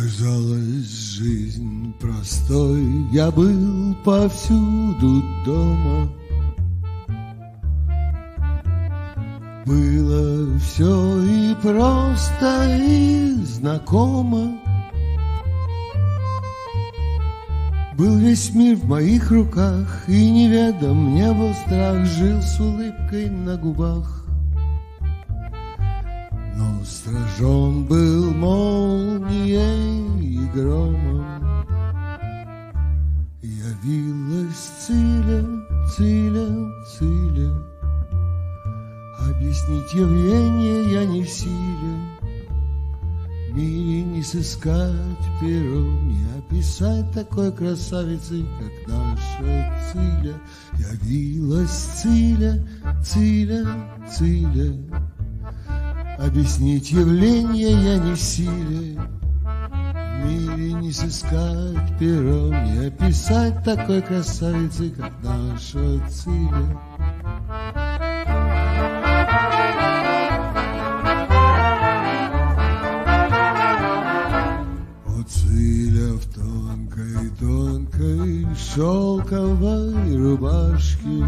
Казалось, жизнь простой, я был повсюду дома. Было все и просто, и знакомо. Был весь мир в моих руках, и неведом мне был страх, жил с улыбкой на губах. Но сражен был молнией и громом. Явилась Циля, Циля, Циля. Объяснить явление я не в силе. В мире не сыскать пером, не описать такой красавицы, как наша Циля. Явилась Циля, Циля, Циля. Объяснить явление я не в силе. В мире не сыскать пером, не описать такой красавицы, как наша Циля. Циля в тонкой-тонкой шелковой рубашке.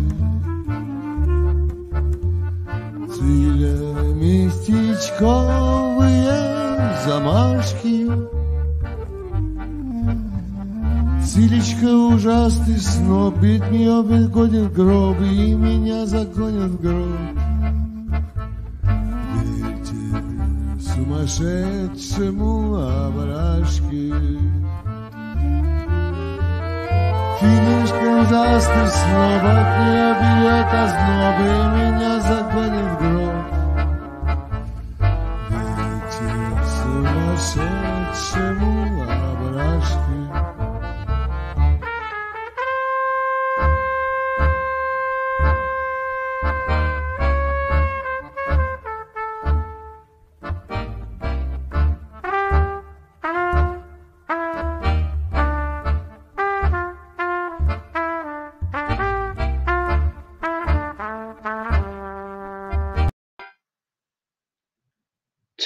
Циля местечковые замашки. Цилечка ужасный сноб, от нее выгонит гроб, и меня загонят в гроб. Сумасшедшему обрашке. Финишка ужасный сноб, от нее бьет озноб, и меня загонит в гроб. Ветер сумасшедшему обрашке.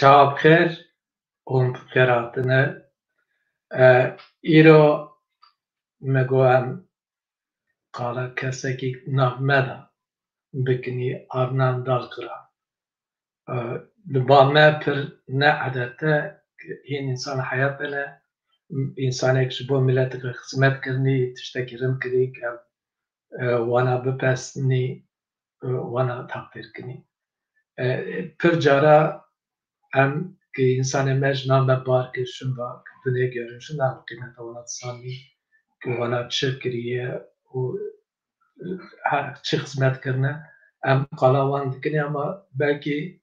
شب خیر اون خیراتنه ایرو مگویم قالا کسی که نغمه بکنی آرنان دال کرا لبامه پر نه عادته این انسان حیات بله انسان یک شبه ملت که خدمت کنی تشتکرم کنی که وانا بپسنی وانا تقدیر کنی پر جارا هم که انسان مجنون به بار که شون با دنیا görünüşün daha kıymet olan sami که وانا چه کریه و چه خدمت کرنه هم قلاوان دکنی اما belki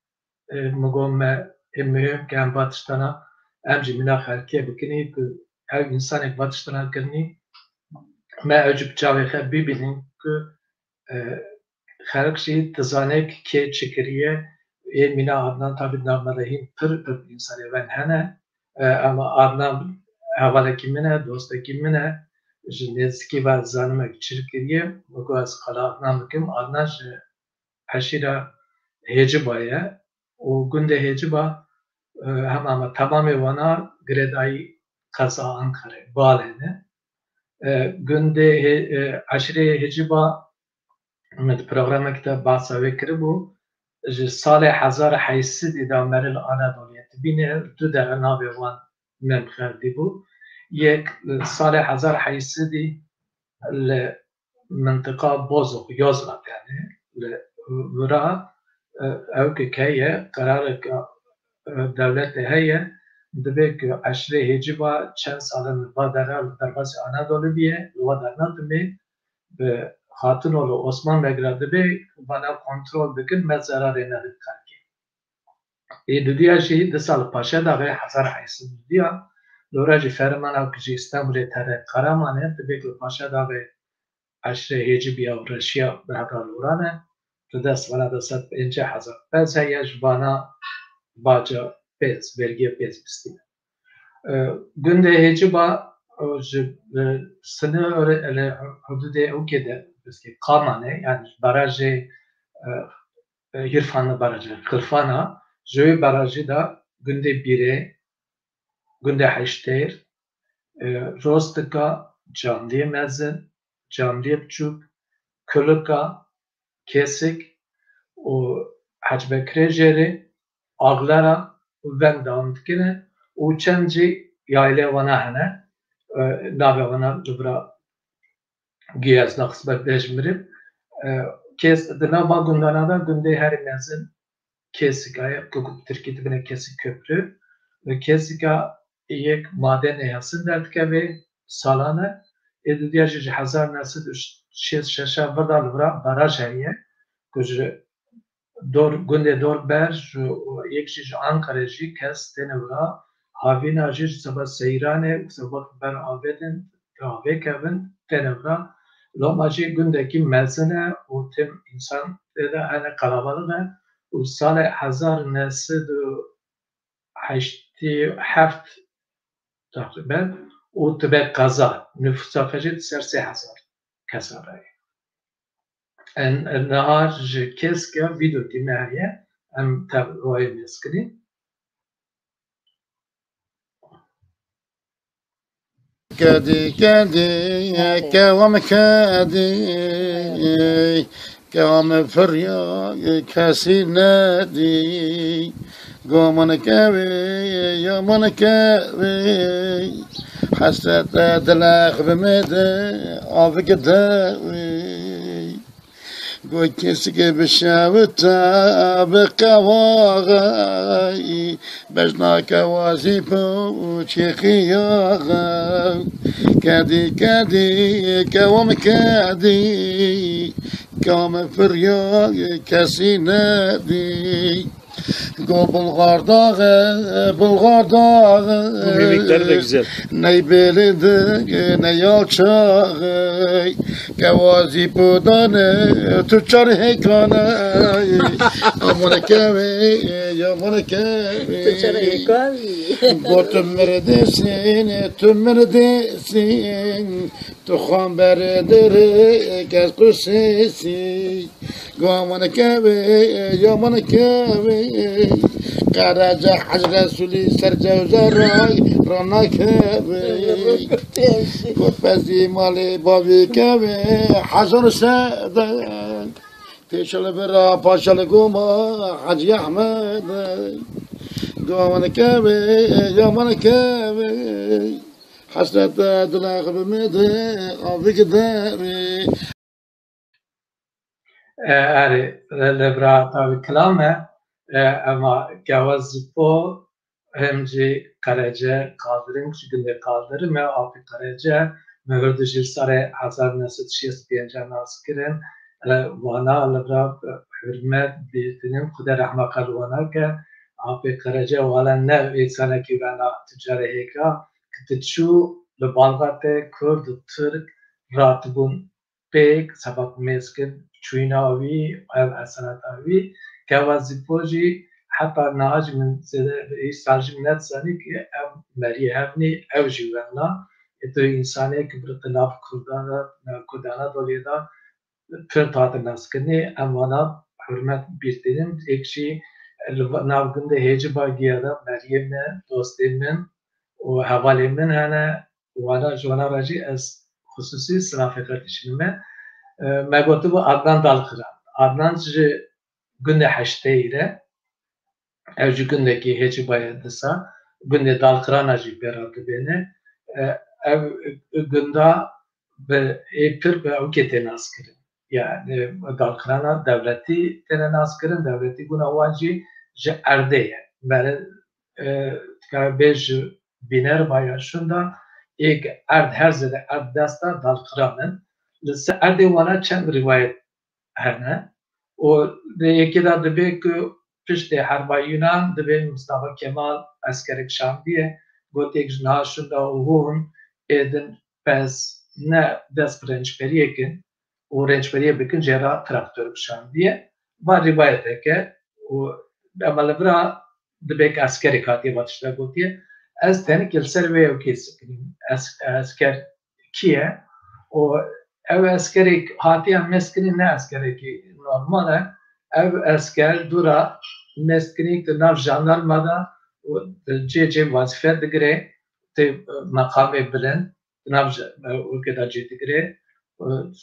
مگم مهم که هم باتشتنا هم جمینا خلکه بکنی که her insan ek batıştana کرنی ما öcüp çavıya bibinin که خلق şey تزانک که çekiriye mina Adnan tabi nağmadahin pır insanı ben hene ama Adnan havalaki mine dostaki mine jinezki ve zanımak çirkiriye bu az kala Adnan bakım Adnan haşira hecibaya o günde heciba hem ama tamamı vana gredai kaza Ankara bağlene günde aşire heciba med programa kitap bahsa vekri bu سال 1800 دا مرل آنادولیت بینه دو در ناوی وان ممخردی بود یک سال 1800 لمنطقه بوزوق یازلات یعنی ورا او که کهیه قرار دولت هیه دبه که عشره هجیبا چند سال در باز آنادولی بیه و در نادمی به خاتون اولو عثمان بگرده به bana kontrol بکن من ضرر ندید کنی. دودیا شی ده سال پاشه داغه 1800 دودیا لوراجی فرمان او کجی استانبول تره قرامانه دبیکل پاشه داغه عشره هیجی بیا و رشیا به هبرا لورانه تو دست ولا دست اینجا حضر پس هیش bana باجا پز vergiye pez bistine. Günde heci ba sınır hudude ülkede Kamane yani barajı Hirfanlı barajı Kırfana Joy barajı da günde bire günde heşteyr, rostka, candiye mezin, candiye bçuk, kılıka, kesik, o hacbe krejeri, ağlara, vendam dikine, o çenci yayla vana hene, nave vana dubra giyaz naqsbet dejmirim, kes dınava gündana da günde her mezin kesik ayıp kukup Türkiye'de bine kesik köprü ve kesika yek maden eyasın dertke ve salane diğer hazar nasıl şeşa vardal vra baraj heye kujre dor günde dor ber yek Ankara'cı kes tenevra havina jir sabah seyrane sabah ber aveden kahve kevin tenevra lomacı gündeki mezene o tem insan da ana kalabalık وسال 1987 تقریبا و تبع قضا نفوسا فجد سر 3000 کسره النهار كيسكا فيديو تيماريا ام تابعوي مسكري كادي كادي كوام كادي كوام فريا كاسي نادي قومنا كاوي يومنا كاوي حسيت دلاخ بمدى عافك داوي قوي كيسك بشاوتا بقواغي بجنا كوازي بوشي خياغا كادي كادي كوام كادي كوام فريا كاسي نادي Go Bulgar dağı, Bulgar dağı. Bu mimikleri de güzel. Ne beledi, ne yalçağı. Kevazi budane, tüccar hekane. Amına kevi, yamına kevi. Tüccar hekane. Go tümmerdesin, tümmerdesin. Tuhan beredere, kes kusesi. Go amına kevi, yamına kevi. Karaca Hacı Resulü serce uzaray rana kevi Kupezi mali babi kevi Hasan Sedan Teşeli bera paşalı guma Hacı Ahmet Gumanı kevi yamanı kevi Hasret dilak bimidi Avik deri lebra tabi kelame ama gavazpo hemci Karaca kaldırın günde kaldırın ve abi Karaca mühürdücü sare hazar nesit şiest biyencan askirin vana lebra hürmet bitinin kuda rahma kalwana ke abi Karaca wala ne insana ki vana ticari heka kitçu lebalgate Kurd Türk ratbun pek sabak meskin çuynavi ev asanatavi كوازيبوجي حتى نهاج من سالج من نتساني كي أم مري هفني أو جوانا إتو إنساني كبرت ناف كردانا دوليدا فرطات الناس كني أمانا حرمت بيرتين إكشي ناف قنده هيجي باقيا دا مريم من دوستين من وحوالي من هنا وانا جوانا راجي از خصوصي سلافقات شنمه ما قلت بو عدنان دالخران عدنان جي günde heşteyre evci gündeki heci bayadısa günde dalkıranacı beradı beni ev günde ve epir ve uketen askırın yani dalkırana devleti tenen askırın devleti buna vacı je erdeye böyle bej biner bayaşında ilk erd her zede erd desta dalkıranın lise erde vana çend rivayet hene و یکی دا دبی که پشت حربای یونان دبی مصطفی کمال اسکرک شاندیه گوت یک جناشون دا هون ایدن پس نه دست رنجپریه کن و رنجپریه بکن جرا تراکتور شاندیه و روایته که و اما برا دبی که اسکرک هاتیه باتشتا گوتیه از تنی کل سر ویو کیسی کنیم اسکر کیه و او اسکرک هاتیه مسکنی نه اسکرکی normale ev asker dura mesknik de nav jandarmada C vazife digre te makamı bilen nabj ülkede ciddigre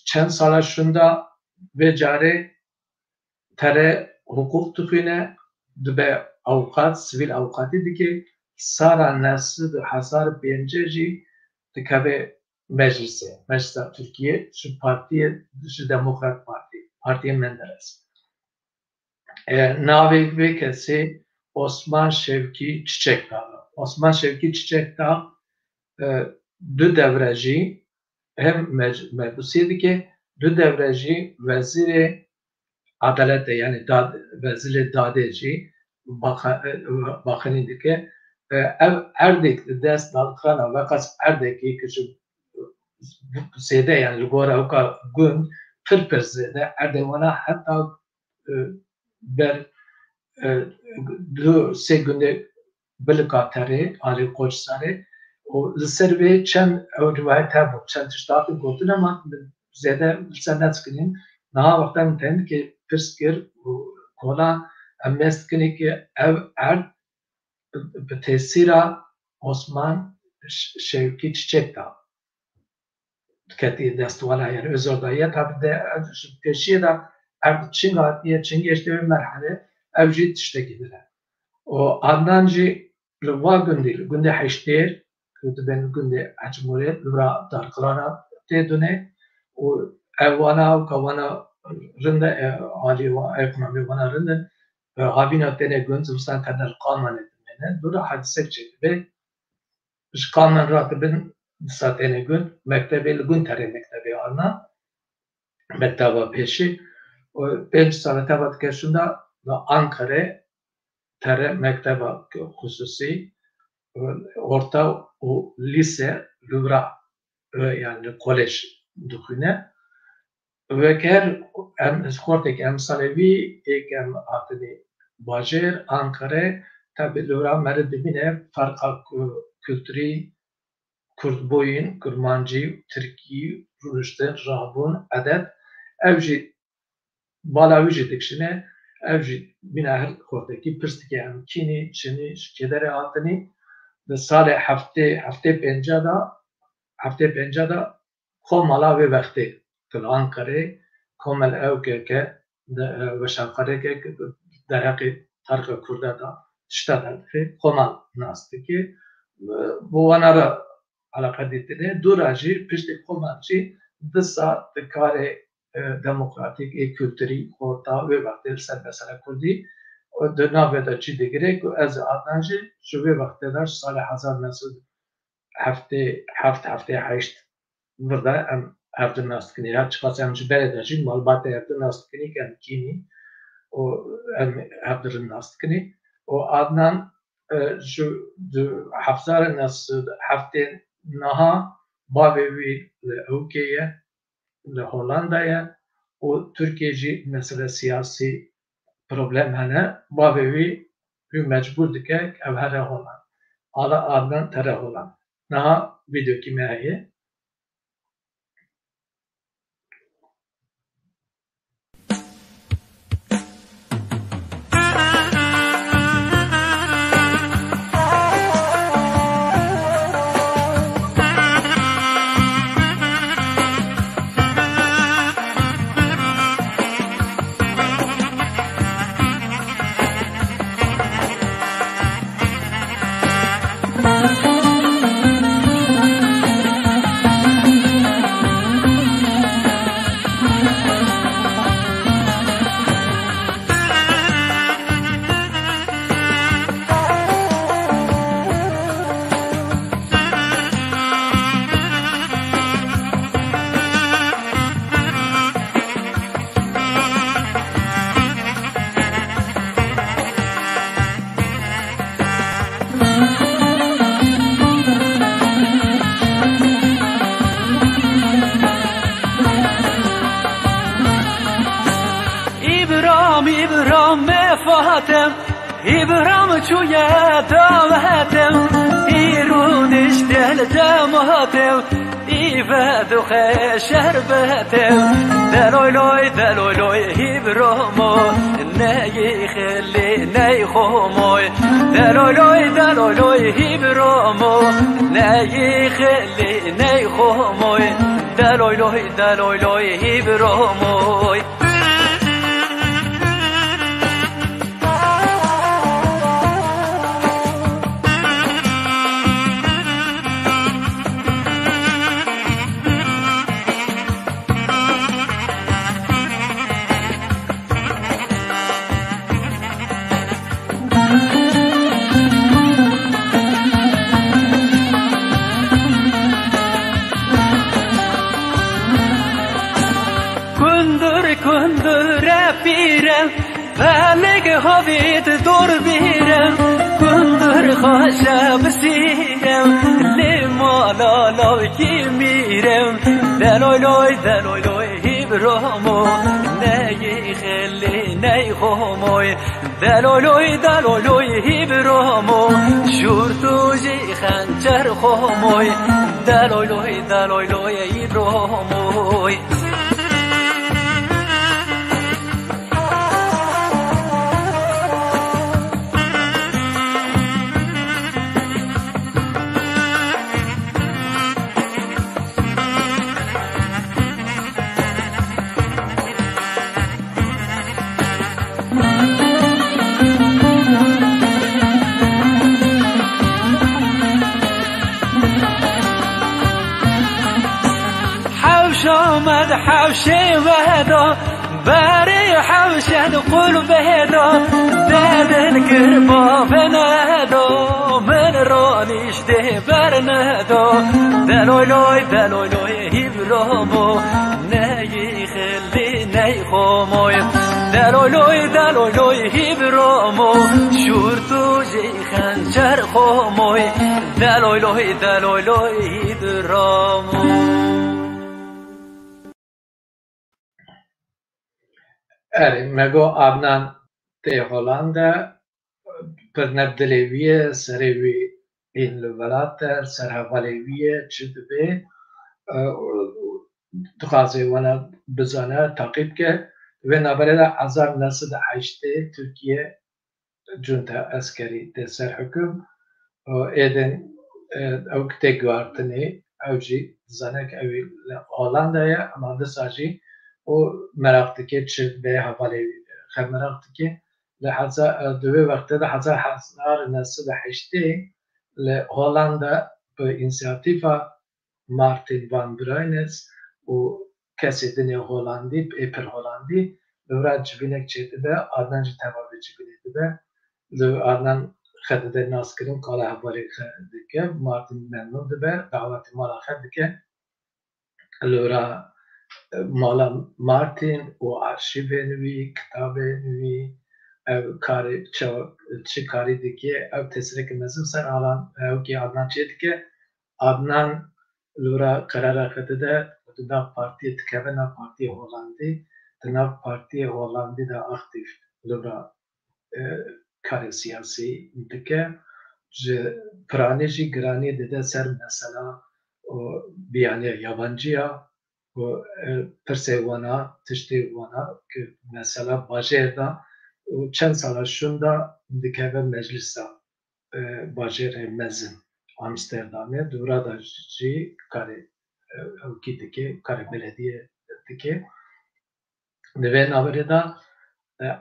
çend sala şunda ve cari tere hukuk tüfine dube avukat sivil avukatı dike sara nasıl hasar benceci dikabe meclise Türkiye şu partiye şu Demokrat Parti Menderes navi ve kesi Osman Şevki Çiçekdağ. Osman Şevki Çiçekdağ dü devreci hem meclisiydi ki dü devreci veziri adalet yani veziri dadeci bakanıydı ki erdek dest dalkana vakas erdeki küçük sede yani gora uka gün pırpırzede erdevana hatta ber dü se günde bilkateri ali koçsari o serve çen rivayet bu çen tiştatı gördün ama zede senden çıkın daha vaktan ten ki pırskir kola ameskini ki ev tesira Osman Şevki Çiçekdağ kati destvala yani özordaya tabi de peşiye de Çin geçtiği merhale evcid işte gibiler. O Adnancı Lüva günde heşter ben günde Cumhuriyet Lüva darkılana tedune o evvana kavana rında ali ve ekonomi vana rında havina tene gün zımsan kadar kanman etmene dura hadise çekti ve kanman ratibin satene gün mektebeli gün tere mektebi ana mekteba peşi o 5 sene tabat keşunda Ankara tere mekteba hususi orta o lise Lüvra yani kolej düküne ve ker skortek emsalevi ekem atını Bajer Ankara tabi Lüvra meredibine farklı kültürü Kürt boyun, Kurmancı, Türkiye, Rüşten, Rabun, adet evci balavici dikşine evci binahir korteki pirstiki emkini çini şkedere atını ve sale hafte pencada komala ve vakti kıl Ankara komel evkeke ve şankare ke deraki tarka kurda da ştada komal nastiki bu vanara alakadetine duracı pişti komalcı dışa dekare demokratik kültürü orta ve vakti mesela kurdi o dönaveda ciddi gerek az adnancı şu ve vaktiler sale hazar nasıl hafte haşt burada hafte nasıl ya çıkasam beledacı malbate hafte nasıl ki kini o hafte nasıl o adnan şu hafzar nasıl hafte naha bavevi ülkeye Hollanda'ya o Türkiye'ci mesela siyasi problem hane bavevi bir mecbur dike evhere Holland ala adnan tere Holland naha video kimyayı İbrahim çuya davatem İrun iştel damatem إيفاد وخشر بهتم دلوي لوي دلوي لوي هبرمو ناي خلي ناي خوموي دلوي لوي دلوي لوي هبرمو ناي خلي ناي خوموي دلوي لوي هبرموي كندر بيرم فلك هويت دور بيرم كندر خاشا بسيرم لما لا لا يميرم دلوي لوي هبرمو ناي خلي ناي خوموي دلوي لوي هبرمو شورتو جي خنجر خوموي دلوي لوي هبرموي مد حوشي وهدا باري حوشد قلب هدا داد الكربا فنادا من رانيش ده برنادا دلوي لوي هبرمو ناي خلي ناي خوموي دلوي لوي هبرمو شورتو جي خنجر خوموي دلوي لوي هبرمو مگو آبنان ته هولندا پر نبدلیویه سریوی این لولات سرحوالیویه چه دبه تخازی وانا بزانه تاقیب که و نبرد 1908 ترکیه جونتا اسکری ده سر حکم ایدن او کته گوارتنی او جی زنک اوی هولندایه اما دساجی o meraktaki çiftliğe havale hem meraktaki لحظة دوی وقت ده 1908 le Hollanda به inisiyativa Martin van Bruynens o kesidini Hollandi Eper Hollandi لورا جبینک چیده به آدن جتبابی جبینیده به لو آدن خدده ناسکرین کالا هواری خده که مارتین ممنون ده به دعوت مالا خده که لورا مالا مارتین و آرشیو نوی کتاب نوی او کاری چه کاری دیگه او تسریک نظم سر آلان او که آدنان چید که آدنان لورا قرار خده ده دنا پارتی تکبنا پارتی هولندی دنا پارتی هولندی ده اکتیف لورا کاری سیاسی دیگه پرانیجی گرانی دیده سر مثلا بیانی یابانجیا و پرسیوانا تشتیوانا که مثلا باجر دا و چند سال شوندا دیگه به مجلس باجر مزن آمستردامه دورا دا جی کاری اوکی دیگه کاری بلدیه دیگه نوی نابری دا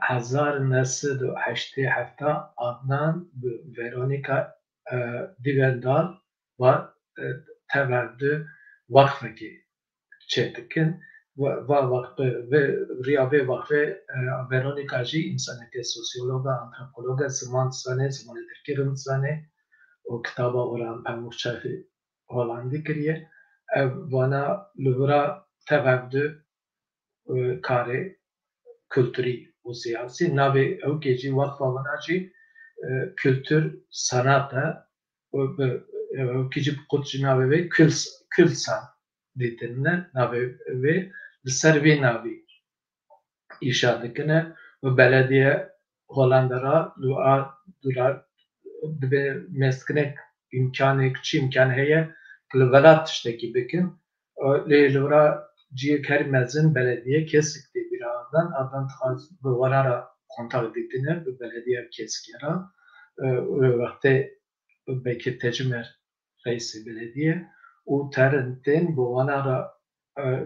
1987 آدنان ورونیکا دیوندال و تورد وقفه چهتکن و وقفه و ریاوه وقفه ورونیکا جی انسانه که سوسیولوگا انتروپولوگا زمان سانه زمان درکرم سانه و کتابا اوران پموشچه هولندی کریه وانا لورا تورد کاری kültürü o siyasi nabe o gece vakfavanaci kültür sanata o gece kutçu nabe ve külsan dediğinde nabe ve servi nabe işadekine ve belediye Hollanda'ra durar ve meskenek imkanı küçük imkan heye Velat tiştekî bikin. Lê li vera ciyekherî mezin belediye Kesik'te bir adan bi wanara kontak dîtine bi belediye Kesikê ra wextê Bekir Tecmer reîsê belediye û terin tên bi wanara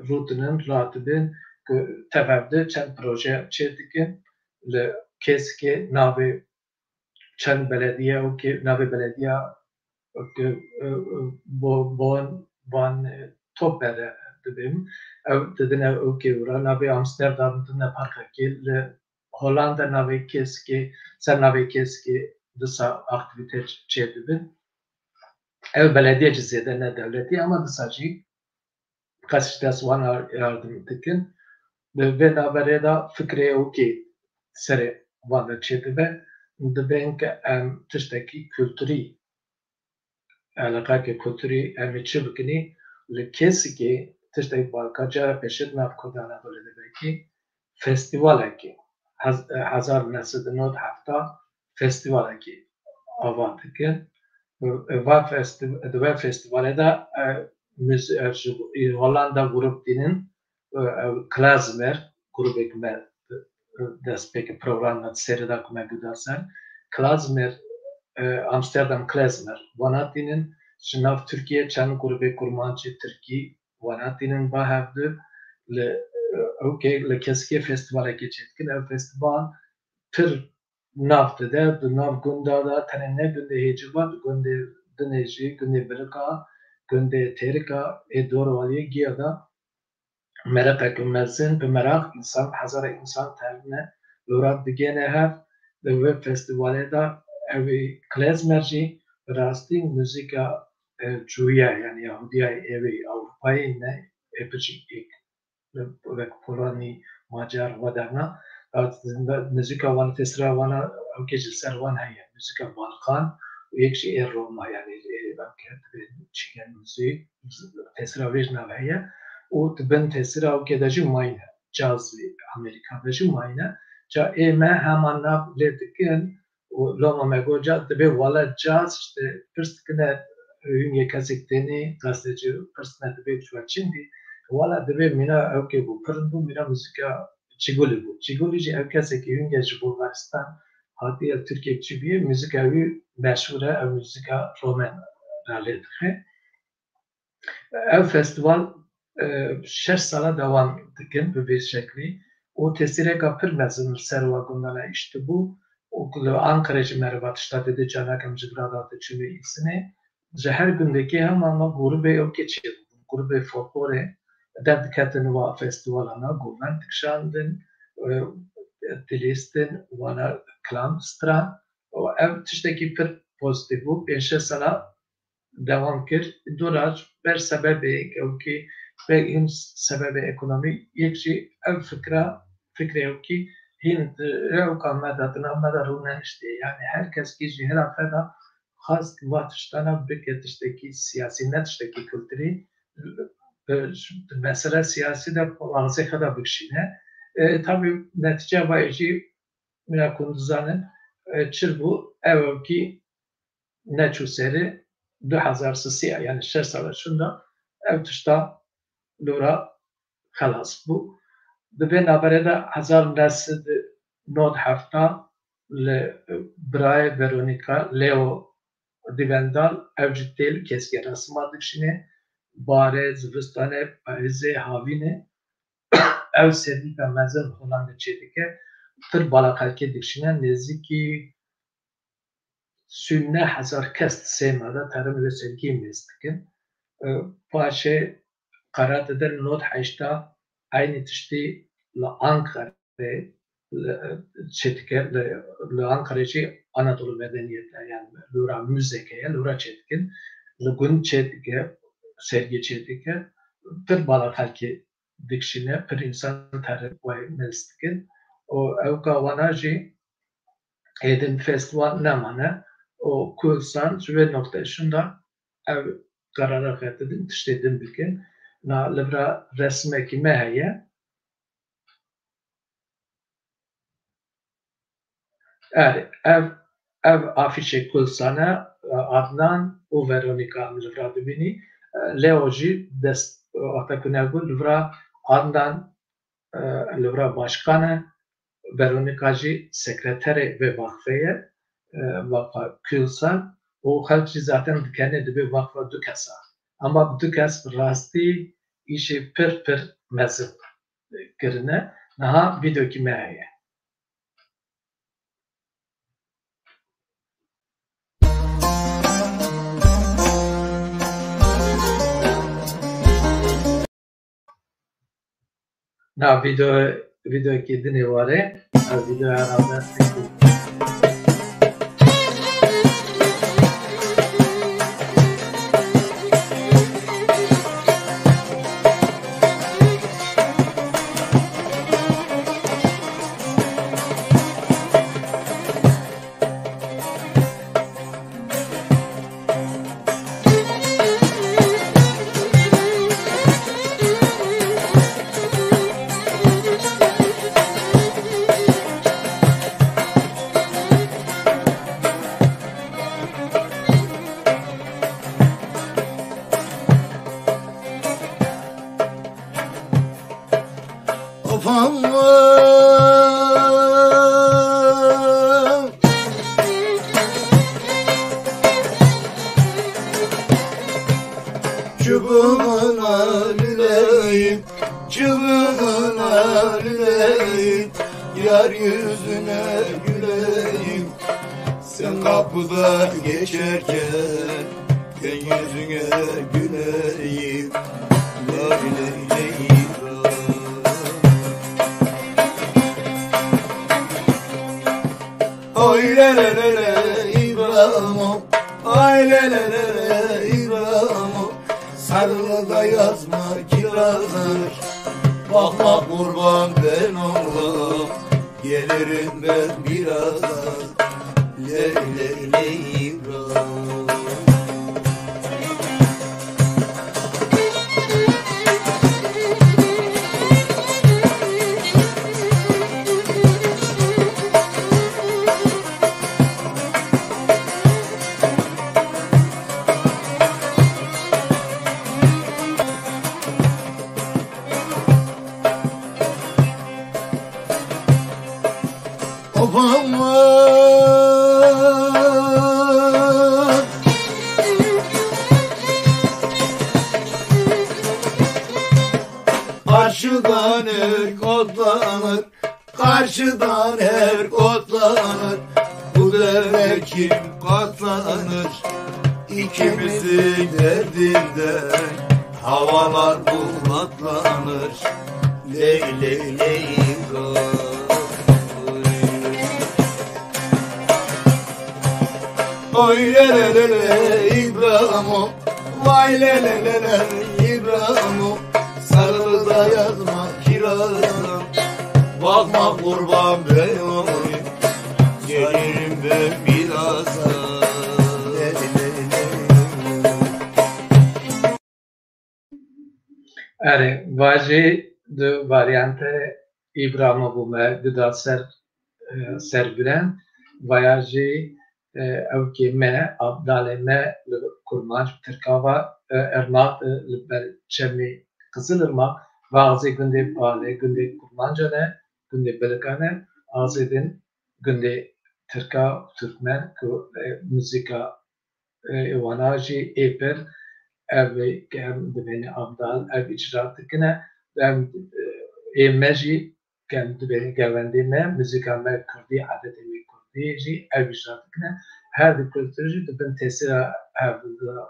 rûdinin radibin ku tevevde çend proje çê dikin li Kesikê navê çend belediye navê belediya van top bere dibim ew didin ew wira navê Amsterdam dine parkekê li Hollanda navê Kesikê ser navê Kesikê disa aktivîte çê dibin ew belediye jî zêde ne devletî ama disa jî qas ji dest wan yardım dikin li vê naberê da fikrê serê wan de çê dibe dibên ku em tiştekî kültûrî alaqeke kültûrî em ê çi bikinî li Kesikê tiştek balka cara pêşî nav Kurdana Belêdebekî festîvalekê 1970 festîvalekê ava dikin di vê festîvalê de ji Hollanda grup dînin Klezmer grubek me destpêkê programa serê da ku me guda ser Klezmer Amsterdam Klezmer wanatînin ji nav Tirkiye çend grubê kurmancî Tirkî wanatînin ba hevdû li li Kesikê festîvalekê çê dikin ev festîval pir nav dide di nav gunda da tenê ne gundê Hêciva di gundê dinê jî gundê Bilika gundê Têrika ê dorvaliyê giya da mereqek mezin bi meraq însan hezara însan tevne li wira digêne hev li vê festîvalê da ew Klezmer jî bi rastî muzîka cûya yani Yahudiya evê Ewropayê ne ê biçîk wek Polanî Macar wederna muzîka wan fesira wana ew ji ser wan heye muzîka Balkan û yek jî ê Roma yani çîgen muzîk fesira wê ji nav heye û dibin fesira ew de jî mayne caz Amerîka de jî mayne ca ê me heman nav lê dikin û loma me goca dibe wala caz işte pirs dikine hûngê kesek tenê gazetecî pirs me dibe çîndî wala dibe mîna ew bû pir bû mîna muzîka Çîgulî bû Çîgulî jî ew kesekî hûngê ji Bulgaristan hatiye Tirkiye çûbûye muzîka wî meşhûr e ew muzîka Romen lê dixe ev festîval 6 sala devam dikin bi vê şeklî û tesîreka pir mezin li ser wa gundana îştibû û li Ankarê jî merva tişta didî canekem ji bira da diçûnê îsînê ji her gundekî hema grubê ew çêbûn grubê folklorê der diketin wa festîvalana govend dikişandin dilîstin wana klamstra ev tiştekî pir pozitîv bû 5-6 sala devam kir dora ber sebebê ew ve sebebê ekonomî yek jî ev fikrê ew hîn rewka me da dina me da rûne işte yani herkes jî hera feda xwast va tiştana bike tiştekî siyasî ne tiştekî kültûrî mesele siyasî de axzê xwe da bikişîne tabii netice vayê jî mîna ku dizanin çil bû ew neçû serê 2003 yani 6 sala şunda ev tişta li wira xelas bû di vê naberê de 1990 li birayê Veronika Leo Divendal ew ji têl Kesikê resma dikişîne barê zivistanê payîzê havînê ew servîka mezin Hollanda çê dike pir balaqelkê dikişîne nêzîkî 30,000 kes sêma da terin wê sergî mêz dikin paşê qerar didin not heşta aynı tiştî li Ankarê çê dike li Ankarê jî Anadolu medeniyeti yani li wira müzek heye li wira çê dikin li gund çê dike sergî çê dike pir balaqelkê dikişîne pir însan terin wê mêz dikin û ew ka wana jî êdin festîval nemane o kursan ji vê noktayê şunda ev karara xwe didin tiştê din bikin na li vira resmekî me heye ev afîşê Kulsan e Adnan û Veronika li vira dibînî Leoji dest Atakunagul Livra Andan Livra Başkanı Veronika Ji sekreteri ve vakfeye vakfa Külsan o halkı zaten dikene dibe vakfa dükesa ama dükes rasti işi pır mezip kirine naha video ki meheye. Na video ki dini vare video herhalde Çubuğuna lüleyim, çubuğuna lüleyim, yar yüzüne güleyim. Sen kapıda geçerken, ben yüzüne güleyim. La ilahe illallah. Oy la la la la İbrahim, oy la la la la İbrahim. Sarılı da yazma kirazır, bakma kurban ben oğlum, gelirim ben birazdan, le le le İbrahim. Karşıdan her otlanır, karşıdan her otlanır. Bu derde kim katlanır? İkimizin derdinden havalar bulatlanır. Ley ley ley oy le le le le İbrahim, vay le le le le İbrahim. Sarılı da yazma kirazım, bakma kurban ben olayım, gelirim ben birazdan. Are vaje de variante İbrahim'a bu me da serbilen vayaji ev ki me abdale me kurmanç Türkava Ernat Çemi Kızılırmak bazı günde bale günde kurmancane günde belgane azedin günde Türkmen müzika vanaji eper ev kem dibeni abdal ev icraatikine hem meji kem dibeni gevendime müzika me kurdi adetimi kurdi ji ev icraatikine her bir kültürü dibin tesira ev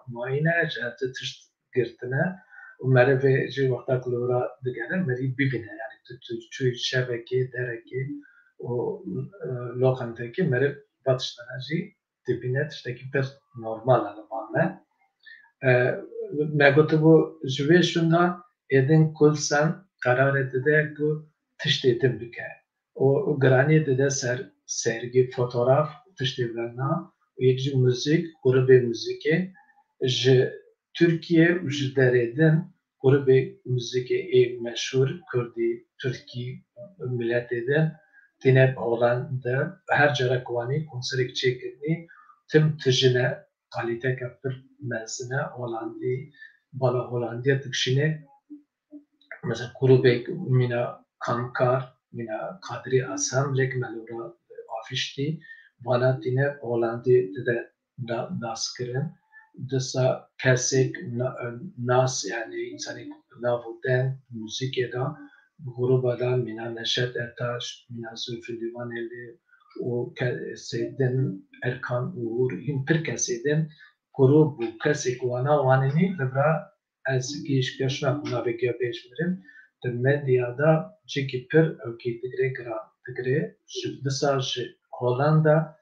muayene cehete tışt girtine umarım ve ji vakta kulura digene meri bibine yani tüy şebeke dereki o lokantaki meri batıştana ji dibine tıştaki bir normal alımanme megotubu jüve şunda edin kulsan karar edide ku tıştetim büke. O grani dede sergi fotoğraf tıştevlerna yekci müzik grubu müziki ji Türkiye ji deredin grubu müziki meşhur Kurdi Türkiye millet edin tineb olan da her jara kuani konserik çekildi tüm tijine kalite kapır mezine olan بالا هولندی تکشینه مثلا گروه مینا کانکار مینا قادری اسمبلک ملورا آفیشتی وانا تینه هولندی ده ناس کرن دسا کسیک ناس یعنی انسانی نابودن موسیقی دا گروه دا مینا نشد ارتاش مینا زلفی لیوانلی و کسیدن ارکان uğur hin per keseden guru bu kesik wana wanini libra az giş yaşna kuna bekiya peşmirim de medyada çeki per öki tigre gra tigre disa Hollanda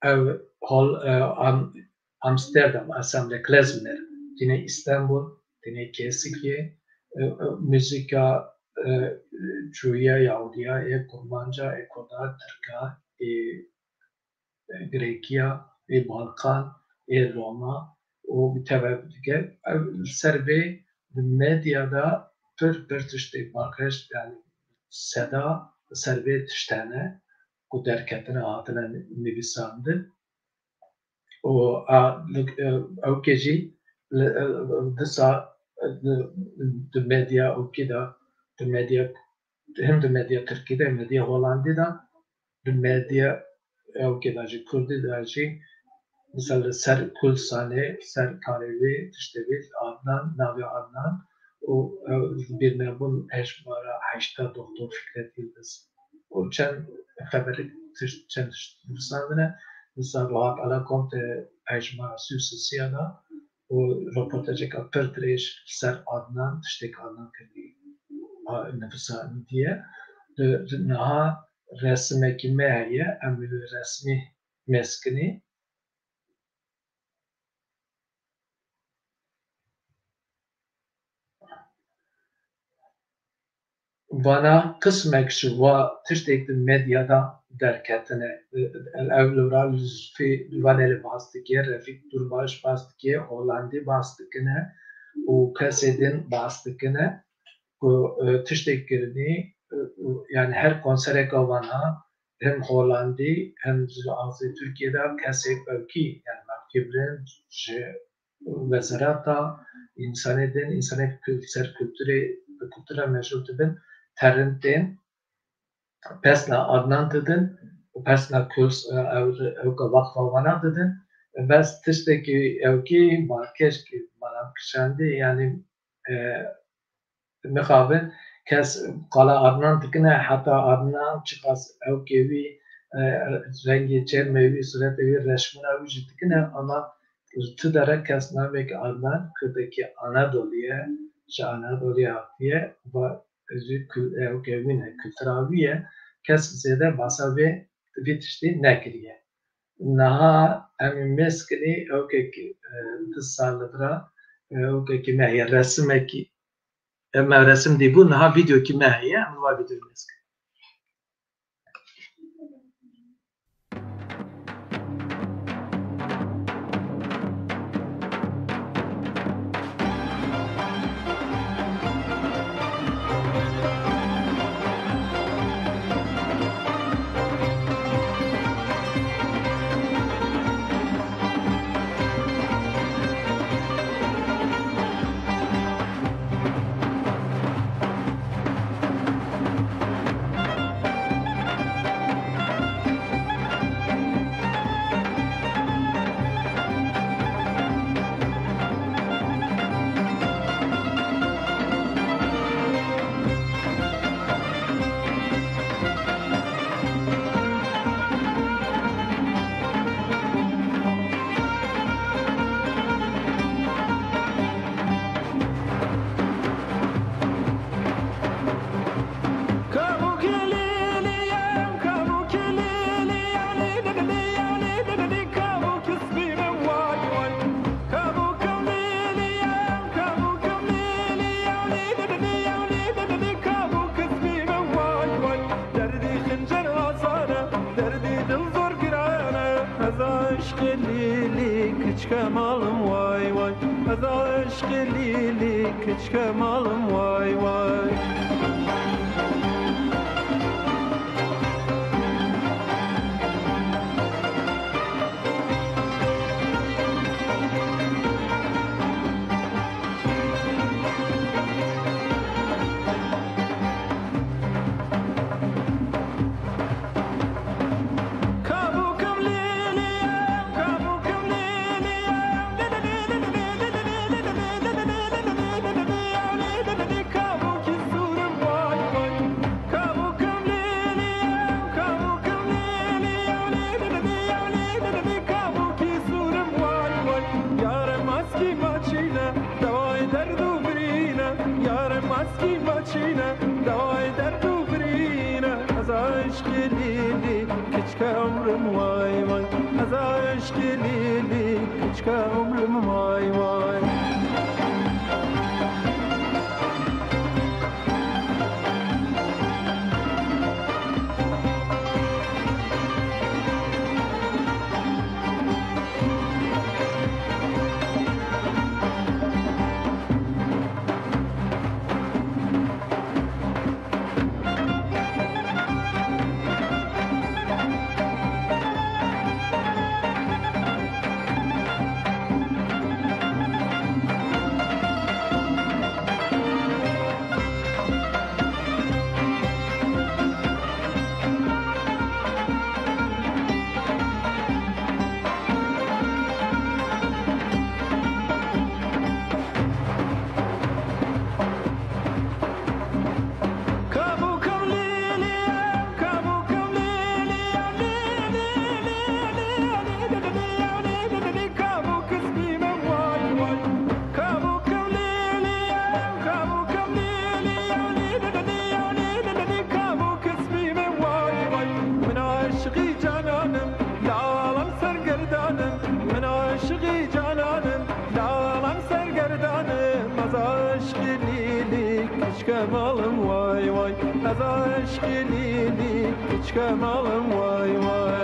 ev Amsterdam asamble klezmer yine İstanbul yine kesikye müzika Cuya Yahudiya Kurmanca Koda Türka Grekia Balkan Roma o bir tevabüge serbe medyada bir tişte bakış yani seda serbe tiştene bu derketine adına nivisandı o o gece desa de medya o kida de medya hem de medya Türkiye'de hem medya Hollanda'da de medya o kida Kürt'de mesela ser kulsane ser karevi işte bir Adnan Navi Adnan o bir nebun eşmara haşta doktor Fikret Yıldız o çen haberi çen sandıne mesela rahat ala konte eşmara süsüsiyada o röportajı kapatırış ser Adnan işte Adnan kedi nefisa diye naha resme kimeye emri resmi meskini bana kısmek şu va tiştekli medyada derketine evlura lüzfi vaneli bastıkiye Refik Durbaş bastıkiye Hollandi bastıkine o kasedin bastıkine bu tişteklerini yani her konsere kavana hem Hollandi hem Azı Türkiye'de kasek belki yani makibren vezarata insanın kültüre meşhur bin terrentin pesna Adnan dedin pesna küls evka vakfa vana dedin bes tişteki evki markeş ki bana kişendi yani mekabin kes kala Adnan dikine hatta Adnan çıkas evkevi rengi çelmevi suretevi resmine vücut dikine ama tüdere kes namek Adnan kıdaki Anadolu'ya Anadolu'ya diye ve evkevine kültüraviye kes zede basavi bitişti nekriye naha emin meskini evkeki tısallıdra evkeki mehye resimeki ama resim değil bu naha video ki mehye ama video meskini kemalım vay vay az aşk lilik hiç kemalım vay vay چینه دوای درد و برینه از عشق لیلی کچک عمرم وای وای از عشق لیلی کچک عمرم وای وای Kemalım vay vay az aşk lili hiç kemalım vay vay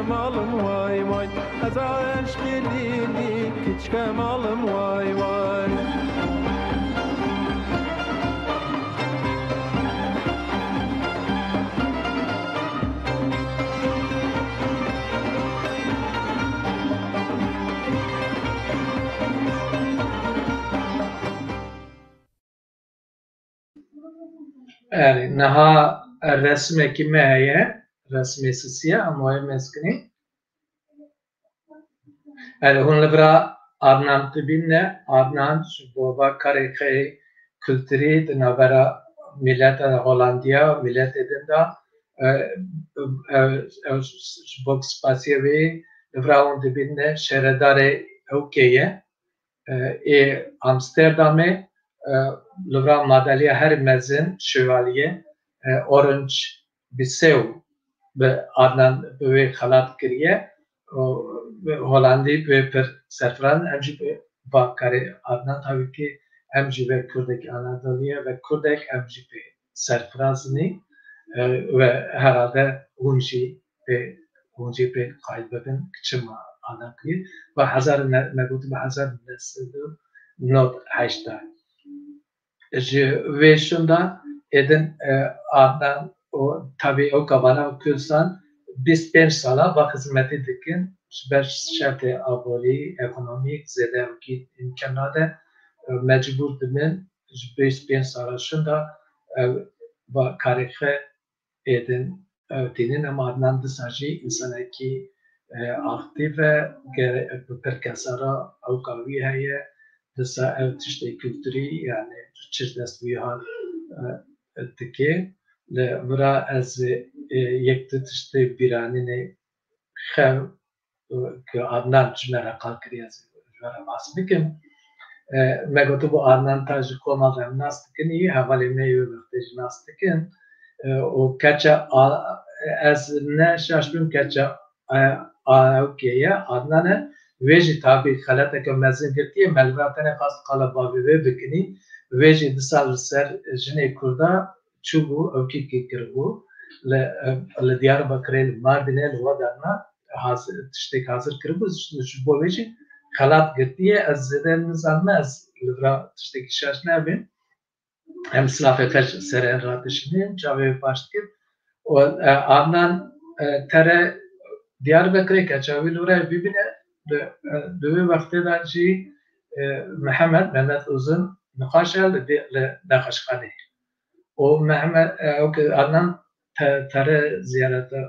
Kemalım vay vay az aşk lili hiç kemalım vay vay Yani naha resme kime heye resmi sisiye ama meskini yani hunlebra Adnan tibinne Adnan baba karikay kültürü de nabera millet Hollandiya millet edinda bok spasiyevi lebra on tibinne şeredare okeye Amsterdam'e lebra madalya her mezin şövalye orange bisev به آدم به خلات کریه هلندی به پر سرفران امجی به با کاری آدم تابی که امجی به کردک آنادولیه و کردک امجی به سرفرازنی و herhalde اونجی به قاید ببین کچما آدم کری و هزار نبود و هزار نسل نود هشتا ویشوندا edin آدم o tabii o kabana okuyorsan 25 sala bak hizmeti dikin ber şartı aboli ekonomik zedevki imkanada mecbur dimin 25 sala şunda bak karihe edin dinin ama adnan dışarı insanaki aktif ve perkasara o kavi heye dışarı tişte kültürü yani çeşitli vihan dike لورا از یک تشتی بیرانی نه خم که آدنان جمعه قال کری از جوار باس بکن مگه تو با آدنان تاج کومال هم ناست کنی حوالی میو وقتی ناست کن و کچا از نه شاشبیم کچا اوکیه آدنانه ویجی تابی خلاته که مزین کرتی ملواتنه خاص قالب بابی بکنی ویجی دسال سر جنی کرده چوبو او کی کربو ل دیاربکر ماردینه لودانا حاضر تشتک حاضر کربو چوبو ویجی خلات گرتیه از زدن نظام از livra tişteki şaş nebin. Hem silafeter seren ratışını çavê başkir. O Adnan tere Diyarbakır'a kaçavî livra bibine دوی وقتی داشتی Mehmet Uzun nikaş elde nakaşkhane. O Adnan tere ziyarete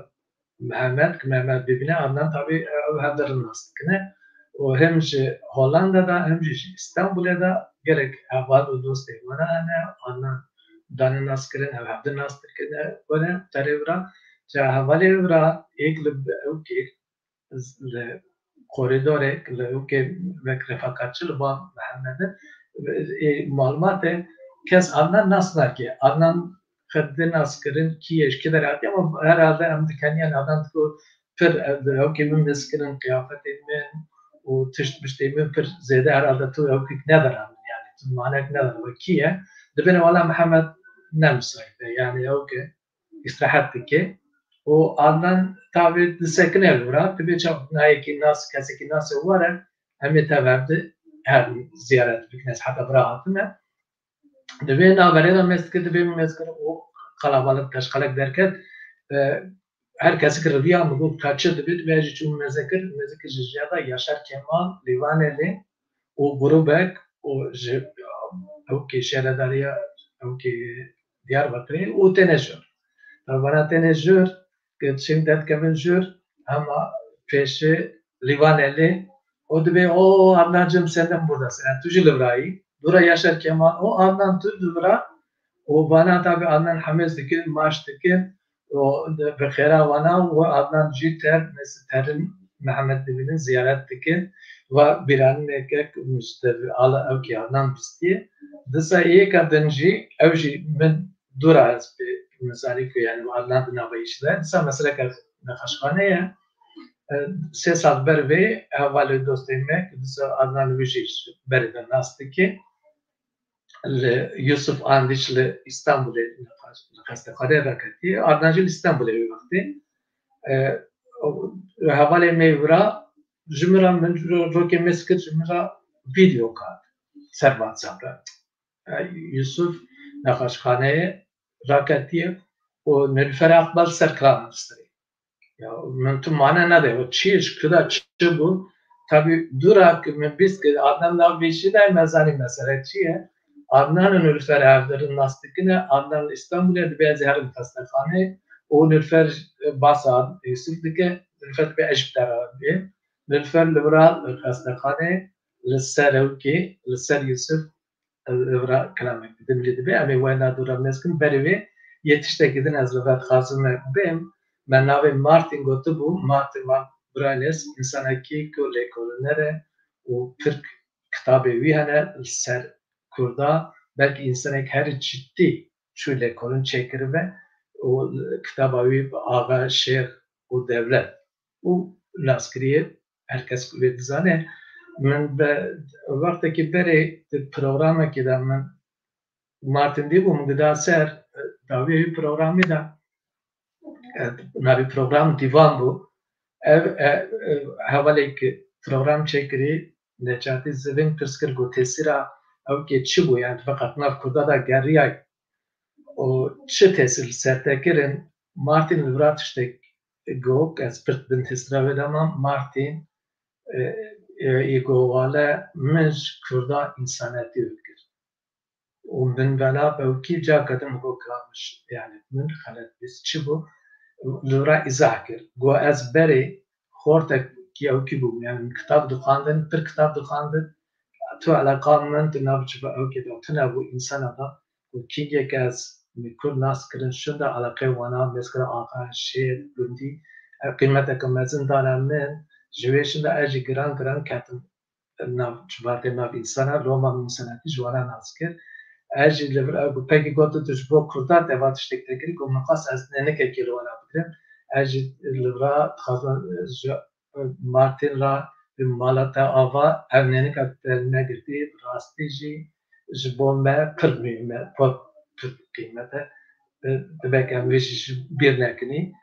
Mehmet bibine Adnan tabi evhadırın nastıkine. O hem Hollanda'da hem İstanbul'da da gerek evhad dost evvana Adnan danı naskırın evhadır nastıkine böyle tere vra havale vra ek koridore که رفاقتçı با محمد malumat kes Adnan nasıl ki Adnan kadın askerin ki eşkiler attı ama herhalde Amerikanyan Adnan ko per o ki min askerin kıyafetimin o tiştmiştimin per zede herhalde tu o ki ne der yani tu manek ne der o ki de beni valla Muhammed nemsaydı yani o ki istirahat ki o Adnan tabi sekin evra tabi çok naiki nas kesiki nas var hem tabi her ziyaret biknes hatta bıraktım tabi naberede mesket o kalabalık taşkalak derken herkes kırılıyor ama bu kaçı tabi ve çünkü mezekir jiyada Yaşar Kemal Livaneli o grubek o ki şeredariya o ki Diyarbakır'ı o tenejör bana tenejör Şimdi kemenzür ama peşi Livaneli o da be o Adnancığım senden buradasın. Yani tuju livrayı. Dura Yaşar Kemal o Adnan tuju livra o bana tabi Adnan Hamiz dikin maaş dikin o bekhera bana o Adnan Jiter mesela terin Mehmet Dibinin ziyaret dikin ve bir an nekek müstevi ala evki Adnan bisti. Disa iyi kadınci evji min dura bir مثالی که یعنی Adnan نویشده مثلا مثلا که نقاشخانه 3 سال بر وی اول دوستیم که مثلا Adnan نویش برده ناستی که Yusuf Andiç İstanbul'e نقاشخانه رکتی Adnancıl İstanbul'e bir vakti havale mevra jümra من روکه مسکت جمرا ویدیو کارت سر WhatsApp'ta Yusuf نقاشخانه raketiye o Nilüfer Akbal serkramistri. Ya mentum mana ne de o çiş kıda çı bu tabi durak biz ki Adnan'la bir şey de mezani mesele çiye Adnan'ın Nilüfer evlerin nastıkine Adnan İstanbul'da bazı her hastanehane o Nilüfer basa Yusuf'daki Nilüfer bir eşit tarafi Nilüfer liberal hastanehane lisserevki lisser Yusuf evra kelamek dinledi be ama wena dura meskin berive yetişte gidin az lügat khazım bem ben nave Martin gotu bu Martin Branes insana ki kole kolonere o Türk kitabı vihane ser kurda belki insana her ciddi şöyle kolun çekir ve o kitabı ağa şeyh o devlet o laskriye herkes ve dizane من به وقتی که بری پروگرامی که دارم من مارتین دیگو مگدا سر داوی پروگرامی دا نبی پروگرام دیوان بو حوالی که پروگرام چکری نجاتی زبین پرسکر گو تسیرا او که چی بو یعنی فقط نف کدا دا گریای o çi tesir sertekirin Martin Livrat işte gok espert bin tesira vedama Martin ایگواله منج کرده انسانیتی بکر و من بنا بوکی جا قدم گو کامش یعنی من خالد بیست چی بو لورا ازاح کر گو از بری خورتک کی او کی بو یعنی کتاب دخاندن پر کتاب دخاندن تو علاقه من تنابچ با او کی دو تنابو انسان دا و کی یک از میکل ناس کرن شده علاقه وانا مثل آقا شیر گندی قیمتک مزن دارم من جویشن در اجی گران کتن ناف چبارت ناف انسانا روما انساناتی جوانا ناس کرد اجی لبر پکی گوتو تجربه کردات دوات اشتکتگری که مقاس از ننکه کلوانا بگیرم اجی لبرا خواستن مارتین را به مالتا آوا او ننکه تلمه گردی راستی جی جبون ما پر میمه پر قیمته دبکم ویشش بیر نکنی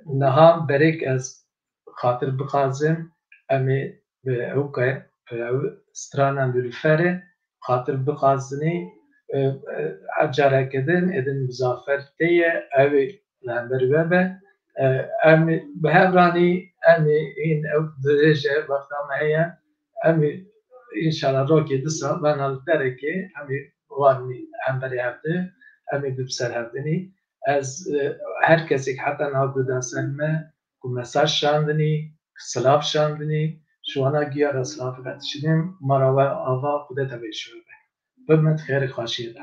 نها بریک از خاطر بخازم امی به اوکه به او سترانم دلفره خاطر بقازنی اجاره کردن ادن مزافر تیه اوی لنبر به امی به هرانی امی این درجه وقتا معیه امی انشالله روکی دسا من حال درکی امی وانی امبری هفته امی دبسر هفتنی از هر کسی که حتی نابودن سلمه که مساج شاندنی سلاف شاندنی شوانا گیار اسلاف قدشنیم مراوه آوا خوده تبیشوه بمند خیر خواشیه ده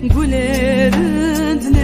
Gülerinden